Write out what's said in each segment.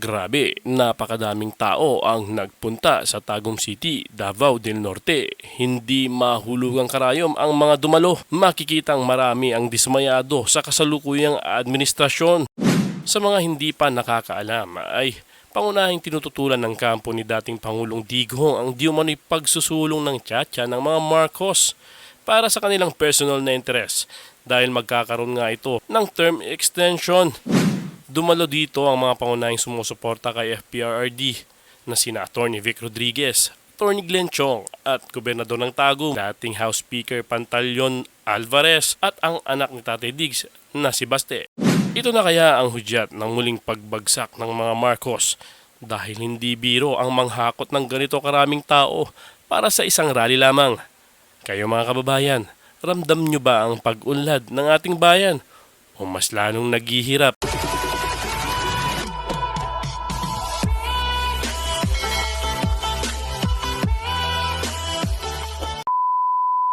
Grabe, napakadaming tao ang nagpunta sa Tagum City, Davao del Norte. Hindi mahulugang karayom ang mga dumalo. Makikitang marami ang dismayado sa kasalukuyang administrasyon. Sa mga hindi pa nakakaalam ay pangunahing tinututulan ng kampo ni dating Pangulong Digong ang di umano'y pagsusulong ng tiyatya ng mga Marcos para sa kanilang personal na interes dahil magkakaroon nga ito ng term extension. Dumalo dito ang mga pangunahing sumusuporta kay FPRRD na sina Atty. Vic Rodriguez, Atty. Glenn Chong at Gobernador ng Tagum, dating House Speaker Pantaleon Alvarez at ang anak ni Tatay Diggs na si Baste. Ito na kaya ang hudyat ng muling pagbagsak ng mga Marcos dahil hindi biro ang manghakot ng ganito karaming tao para sa isang rally lamang. Kayo mga kababayan, ramdam nyo ba ang pag-unlad ng ating bayan o mas lalong naghihirap?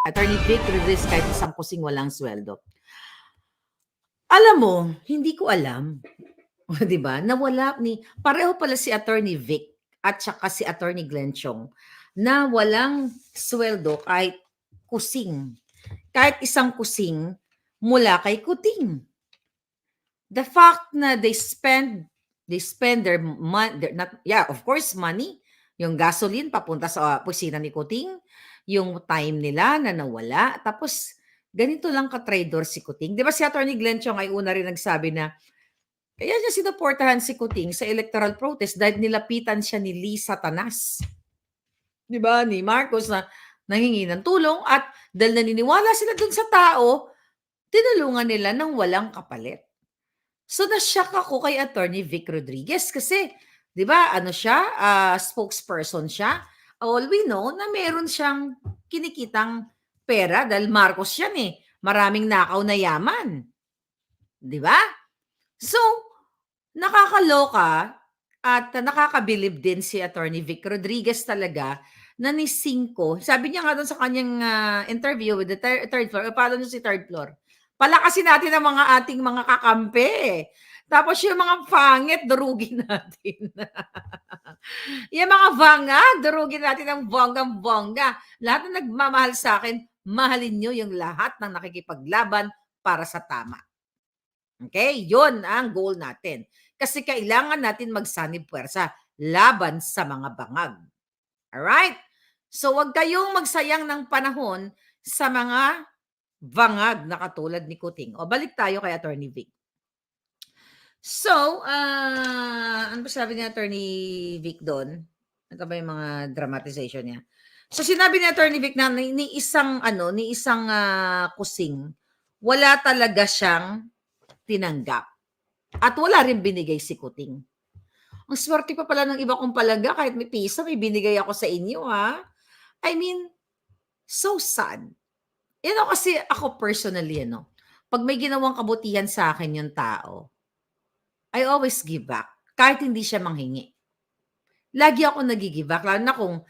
Attorney Vic Rodriguez kahit isang kusing walang sweldo. Alam mo, hindi ko alam. O, 'di ba? Nawala ni pareho pala si Attorney Vic at saka si Attorney Glenn Chong na walang sweldo kahit kusing. Kahit isang kusing mula kay Kuting. The fact na they spend their money, of course, money, yung gasoline papunta sa opisina ni Kuting, yung time nila na nawala, tapos ganito lang ka-trader si Kuting. Di ba si Atty. Glenn Chong ay una rin nagsabi na kaya niya sinuportahan si Kuting sa electoral protest dahil nilapitan siya ni Lisa Tanas. Di ba? Ni Marcos na nanghingi ng tulong at dahil naniniwala sila dun sa tao, tinulungan nila ng walang kapalit. So na-shock ako kay Atty. Vic Rodriguez kasi 'di ba ano siya, spokesperson siya. All we know na meron siyang kinikitang pera dahil Marcos yan eh. Maraming nakaw na yaman. 'Di ba? So, nakakaloka at nakakabilib din si Atty. Vic Rodriguez talaga na ni Cinco. Sabi niya nga doon sa kanyang interview with the third floor. Paano niyo si third floor? Palakasin natin ang mga ating mga kakampi. Tapos yung mga pangit, durugin natin. Yung mga vangag, durugin natin ang bonggang-bongga. Lahat na nagmamahal sa akin, mahalin nyo yung lahat ng nakikipaglaban para sa tama. Okay? Yun ang goal natin. Kasi kailangan natin magsanib puwersa laban sa mga bangag. Alright? So, wag kayong magsayang ng panahon sa mga bangag na katulad ni Kuting. O, balik tayo kay Atty. Vic. So, ano ba sabi ni Atty. Vic doon? Ano ba yung mga dramatization niya? So, sinabi ni Atty. Vic na ni isang kusing, wala talaga siyang tinanggap. At wala rin binigay si Kuting. Ang swerte pa pala ng iba kong palaga, kahit may piso, may binigay ako sa inyo, ha? I mean, so sad. Kasi ako personally, pag may ginawang kabutihan sa akin yung tao, I always give back, kahit hindi siya manghingi. Lagi ako nag-give back, lalo na kung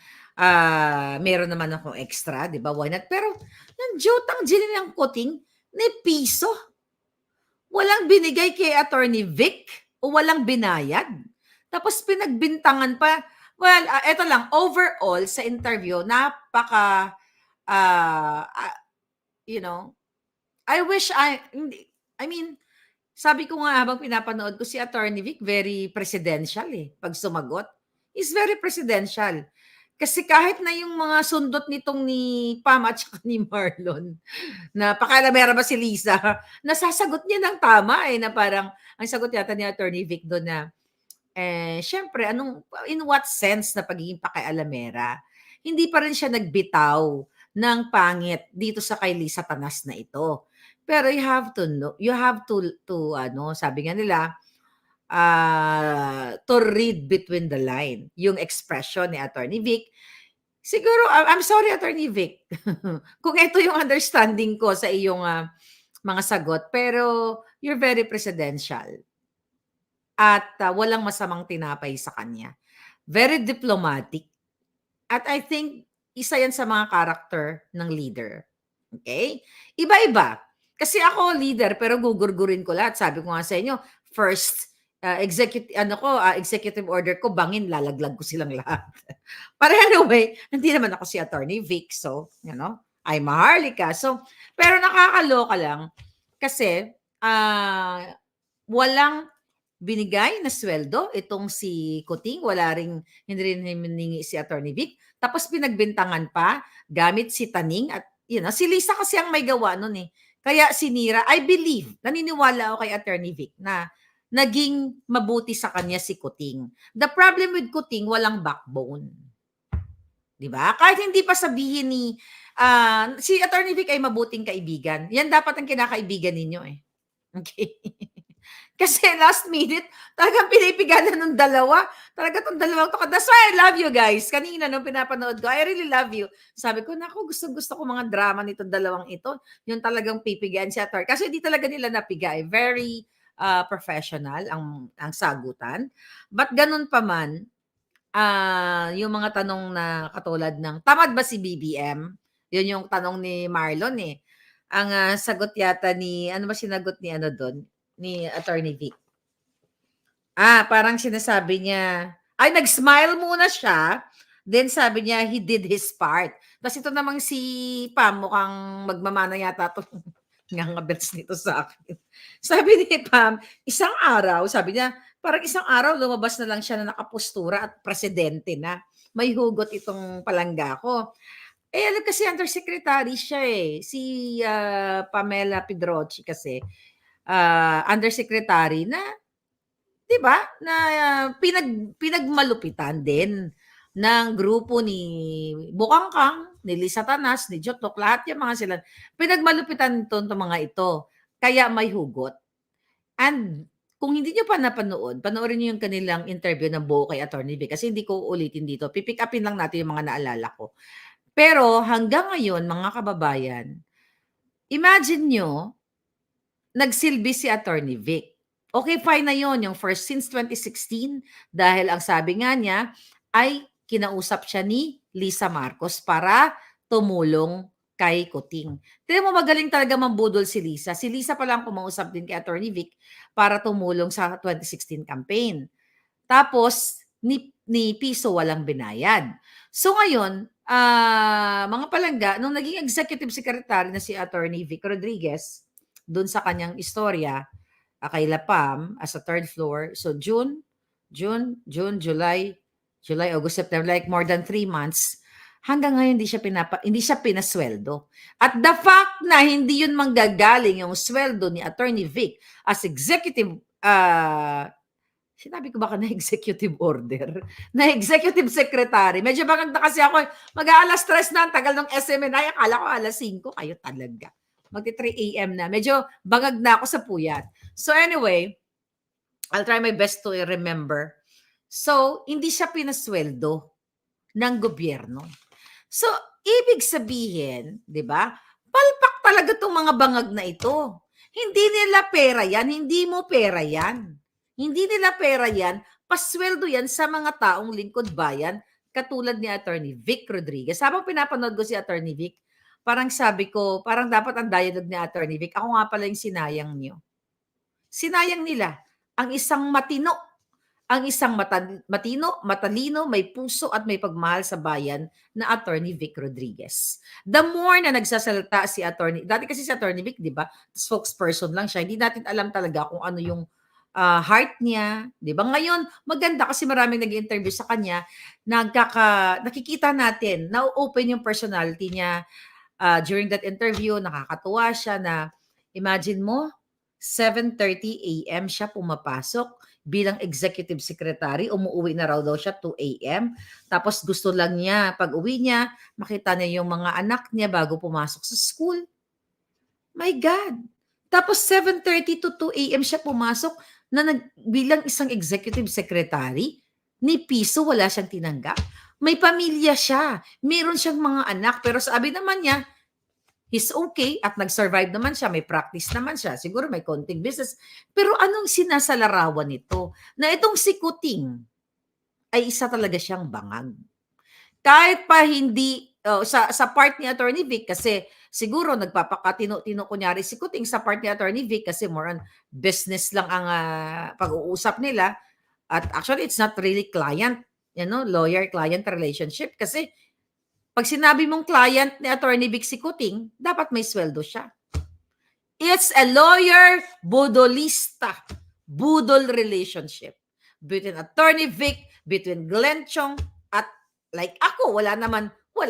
meron naman akong extra, di ba? Why not? Pero, yung jutang ng Kuting, ni piso. Walang binigay kay Atty. Vic o walang binayad. Tapos pinagbintangan pa. Well, eto lang, overall sa interview, napaka, sabi ko nga habang pinapanood ko si Atty. Vic, very presidential pag sumagot. He's very presidential. Kasi kahit na yung mga sundot nitong ni Pam at saka ni Marlon, na pakialamera ba si Lisa, nasasagot niya ng tama na parang, ang sagot yata ni Atty. Vic doon na, syempre, in what sense na pagiging pakialamera? Hindi pa rin siya nagbitaw ng pangit dito sa kay Lisa Tanas na ito. Pero you have to know, sabi nga nila, to read between the line, yung expression ni Atty. Vic. Siguro, I'm sorry, Atty. Vic, kung ito yung understanding ko sa iyong mga sagot, pero you're very presidential. At walang masamang tinapay sa kanya. Very diplomatic. At I think, isa yan sa mga karakter ng leader. Okay? Iba-iba. Kasi ako leader, pero gugurgurin ko lahat. Sabi ko nga sa inyo, first executive order ko, bangin, lalaglag ko silang lahat. But anyway, hindi naman ako si Attorney Vic. So, I'm Maharlika. So, pero nakakaloka lang kasi walang binigay na sweldo itong si Kuting, hindi rin hiningi si Attorney Vic. Tapos pinagbintangan pa gamit si Taning at si Lisa kasi ang may gawa nun eh. Kaya sinira, I believe, naniniwala ako kay Attorney Vic na naging mabuti sa kanya si Kuting. The problem with Kuting, walang backbone. 'Di ba? Kahit hindi pa sabihin ni si Attorney Vic ay mabuting kaibigan. Yan dapat ang kinakaibigan ninyo eh. Okay. Kasi last minute, talagang pinipigalan ng dalawa. Talaga tong dalawang to. That's why I love you guys. Kanina nung pinapanood ko, I really love you. Sabi ko, naku, gusto ko mga drama nito dalawang ito. Yung talagang pipigaan si Attorney. Kasi di talaga nila napigay. Very professional ang sagutan. But ganun pa man, yung mga tanong na katulad ng, tamad ba si BBM? Yun yung tanong ni Marlon eh. Ang sagot yata ni, ano ba sinagot ni doon? Ni Attorney Vic. Parang sinasabi niya, nag-smile muna siya, then sabi niya, he did his part. Tapos ito namang si Pam, mukhang magmamana yata ito. Ngangabels nito sa akin. Sabi ni Pam, isang araw, sabi niya, parang isang araw, lumabas na lang siya na nakapostura at presidente na. May hugot itong palangga ko. Alam kasi undersecretary siya eh. Si Pamela Pedrochi kasi, undersecretary na, 'di ba? Na pinagmalupitan din ng grupo ni Bukangkang, ni Lisa Tanas, ni Jotok, lahat yung mga sila. Pinagmalupitan itong mga ito. Kaya may hugot. And kung hindi nyo pa napanood, panoorin nyo yung kanilang interview ng buo kay Attorney Vic kasi hindi ko ulitin dito. Pipick upin lang natin yung mga naalala ko. Pero hanggang ngayon, mga kababayan, imagine nyo, nagsilbi si Attorney Vic. Okay, fine na yon yung first since 2016 dahil ang sabi nga niya ay kinausap siya ni Lisa Marcos para tumulong kay Kuting. Tignan mo, magaling talaga mambudol si Lisa. Si Lisa pa lang kumausap din kay Attorney Vic para tumulong sa 2016 campaign. Tapos, ni piso walang binayad. So ngayon, mga palangga, nung naging executive secretary na si Attorney Vic Rodriguez, doon sa kanyang istorya, kay Lapam as a third floor. So June, July, August, September, like more than 3 months, hanggang ngayon hindi siya pinasweldo. At the fact na hindi yun manggagaling yung sweldo ni Attorney Vic as executive, sinabi ko baka na executive order, na executive secretary. Medyo bangag na kasi ako, mag-aalas 3 na, ang tagal ng SMNI, akala ko alas 5, kayo talaga. Magti-3 a.m. na. Medyo bangag na ako sa puyat. So anyway, I'll try my best to remember. So, hindi siya pinasweldo ng gobyerno. So, ibig sabihin, di ba, palpak talaga itong mga bangag na ito. Hindi nila pera yan, hindi mo pera yan. Hindi nila pera yan, pasweldo yan sa mga taong lingkod bayan, katulad ni Attorney Vic Rodriguez. Habang pinapanood ko si Attorney Vic, parang sabi ko, parang dapat ang dialogue ni Attorney Vic, ako nga pala yung sinayang niyo. Sinayang nila ang isang matino, matalino, may puso at may pagmahal sa bayan na Attorney Vic Rodriguez. The more na nagsasalita si Attorney, dati kasi si Attorney Vic, di ba, spokesperson lang siya, hindi natin alam talaga kung ano yung heart niya, di ba? Ngayon, maganda kasi maraming nag-interview sa kanya, nakikita natin, na-open yung personality niya. During that interview, nakakatuwa siya na, imagine mo, 7:30 a.m. siya pumapasok bilang executive secretary, umuwi na raw daw siya 2 a.m. Tapos gusto lang niya, pag uwi niya, makita niya yung mga anak niya bago pumasok sa school. My God! Tapos 7:30 to 2 a.m. siya pumasok na bilang isang executive secretary, ni piso wala siyang tinanggap. May pamilya siya, meron siyang mga anak, pero sabi naman niya, he's okay at nag-survive naman siya, may practice naman siya, siguro may konting business. Pero anong sinasalarawan nito? Na itong si Kuting ay isa talaga siyang bangag. Kahit pa hindi sa part ni Attorney Vic kasi siguro nagpapakatino-tino kunyari si Kuting sa part ni Attorney Vic kasi more on business lang ang pag-uusap nila at actually it's not really client, lawyer-client relationship kasi pag sinabi mong client ni Attorney Vic si Kuting, dapat may sweldo siya. It's a lawyer-budolista, budol relationship between Attorney Vic, between Glenn Chong, at like ako, wala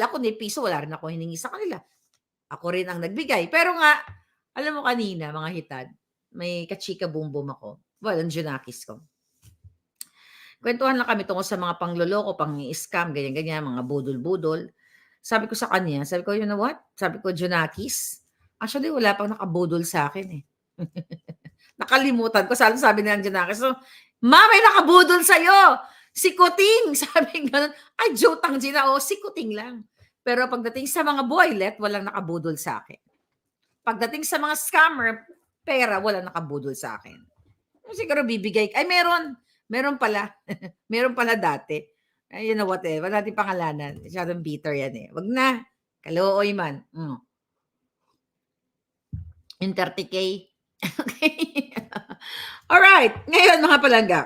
ko ni piso, wala rin ako hiningi sa kanila. Ako rin ang nagbigay. Pero nga, alam mo kanina, mga hitad, may kachika boom ako. Well, ang Junakis ko. Kwentuhan lang kami tungkol sa mga pangloloko, pang-scam, ganyan-ganyan, mga budol-budol. Sabi ko sa kanya, you know what? Sabi ko, Junakis, actually, wala pang nakabudol sa akin eh. Nakalimutan ko. Sabi nila Junakis, so, Ma, may nakabudol sa'yo. Si Kuting. Sabi ganun. Ay, Jotang Gina, si Kuting lang. Pero pagdating sa mga boylet, walang nakabudol sa akin. Pagdating sa mga scammer, pera, walang nakabudol sa akin. Siguro bibigay. Ay, meron. Meron pala. Meron pala dati. Ay, you know what eh. Wala natin pangalanan. Masyadong bitter yan eh. Wag na. Kalooy man. Yung 30K. Okay. Alright. Ngayon, mga palangga.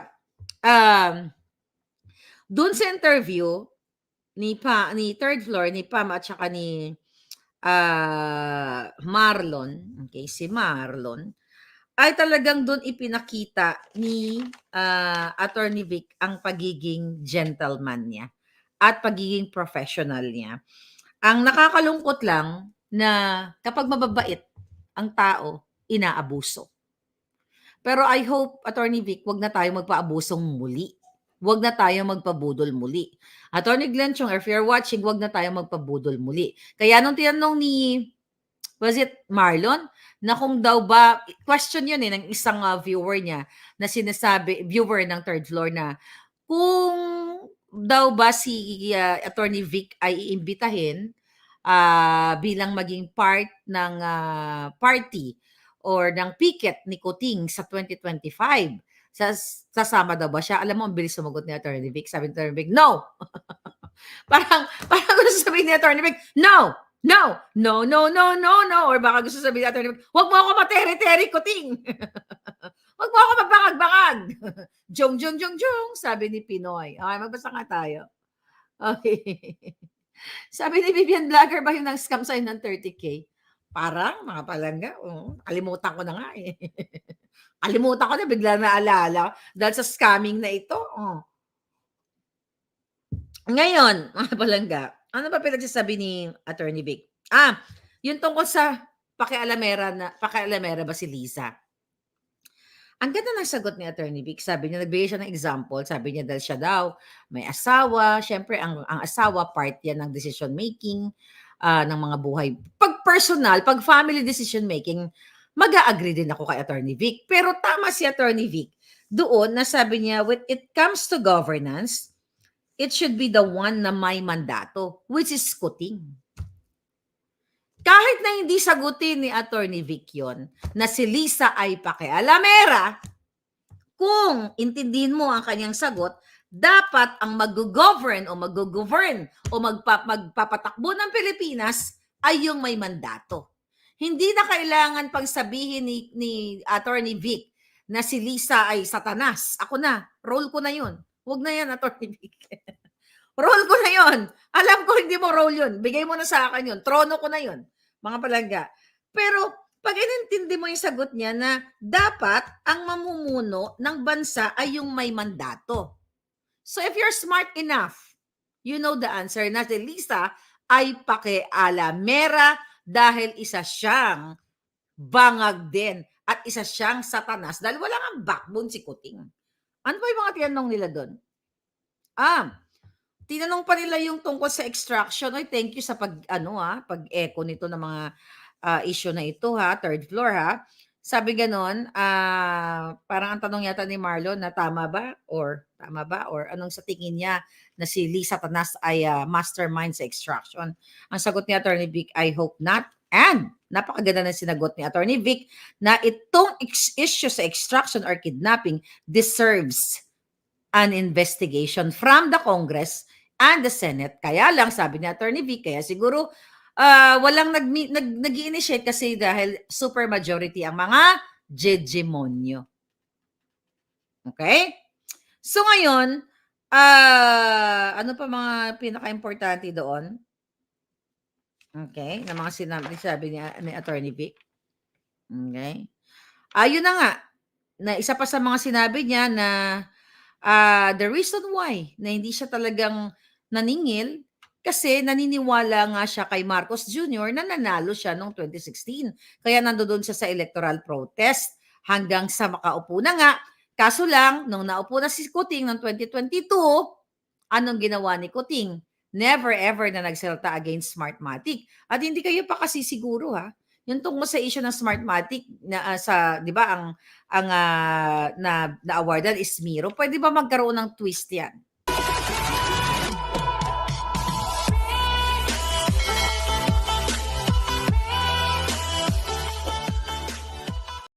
Doon sa interview ni third floor, ni Pam at saka ni Marlon, okay, si Marlon, ay talagang doon ipinakita ni Attorney Vic ang pagiging gentleman niya at pagiging professional niya. Ang nakakalungkot lang na kapag mababait ang tao, inaabuso. Pero I hope, Attorney Vic, wag na tayo magpaabusong muli. Wag na tayo magpabudol muli. Attorney Glenn Chong, if you're watching, wag na tayo magpabudol muli. Kaya nung tinanong ni, was it Marlon, na kung daw ba, question yun ng isang viewer niya, na sinasabi, viewer ng third floor na, kung daw ba si Attorney Vic ay iimbitahin bilang maging part ng party or ng picket ni Kuting sa 2025. Sasama daw ba siya? Alam mo, ang bilis sumagot ni Attorney Vic. Sabi ni Attorney Vic, no! parang gusto sabihin ni Attorney Vic, no! No! No, no, no, no, no! Or baka gusto sabihin ni Attorney Vic, wag mo ako materi-teri, Kuting! Wag mo ako magbakag-bakag! Jong, jong, jong, jong! Sabi ni Pinoy. Okay, magbasa nga tayo. Okay. Sabi ni Vivian Vlogger ba yung nang-scam sa'yo ng 30K? Parang, mga palangga. Kalimutan ko na nga eh. Kalimutan ko na, bigla naalala. Dahil sa scamming na ito. Ngayon, mga palangga, ano ba pinagsasabi ni Attorney Vic? Yung tungkol sa pakialamera ba si Lisa? Ang ganda ng sagot ni Attorney Vic. Sabi niya, nagbigay siya ng example. Sabi niya dahil siya daw may asawa. Siyempre, ang asawa, part yan ng decision making ng mga buhay. Pag personal, pag family decision making, mag-a-agree din ako kay Attorney Vic. Pero tama si Attorney Vic doon na sabi niya, when it comes to governance, it should be the one na may mandato, which is Kuting. Kahit na hindi sagutin ni Attorney Vic yun, na si Lisa ay pakialamera, kung intindihin mo ang kanyang sagot, dapat ang mag-govern o magpapatakbo ng Pilipinas ay yung may mandato. Hindi na kailangan pang sabihin ni Attorney Vic na si Lisa ay satanas. Ako na, role ko na yun. Huwag na yan, Attorney Vic. Role ko na yun. Alam ko hindi mo role yun. Bigay mo na sa akin yun. Trono ko na yun. Mga palangga. Pero pag inintindi mo yung sagot niya na dapat ang mamumuno ng bansa ay yung may mandato. So if you're smart enough, you know the answer na si Lisa ay pakialamera dahil isa siyang bangag din at isa siyang satanas dahil wala nga backbone si Kuting. Ano pa yung mga tinanong nila doon? Tinanong pa nila yung tungkol sa extraction. Oy, thank you sa pag-echo nito ng mga issue na ito third floor Sabi ganon, parang ang tanong yata ni Marlon na tama ba or anong sa tingin niya na si Lisa Tanas ay mastermind sa extraction. Ang sagot ni Attorney Vic, I hope not. And napakaganda na sinagot ni Attorney Vic na itong issue sa extraction or kidnapping deserves an investigation from the Congress and the Senate. Kaya lang, sabi ni Attorney Vic, kaya siguro walang nag-initiate kasi dahil super majority ang mga jejemonyo. Okay? So ngayon, ano pa mga pinaka-importante doon? Okay, na mga sabi ni Attorney Vic. Okay. Ayun na nga, na isa pa sa mga sinabi niya na the reason why na hindi siya talagang naningil kasi naniniwala nga siya kay Marcos Jr. na nanalo siya noong 2016. Kaya nandoon siya sa electoral protest hanggang sa makaupo na nga. Kaso lang, nung naupo na si Kuting noong 2022, anong ginawa ni Kuting? Never ever na nagsalita against Smartmatic. At hindi kayo pa kasi siguro ha, yung tungkol sa issue ng Smartmatic na sa 'di ba ang na awardan is Miro. Pwede ba magkaroon ng twist 'yan?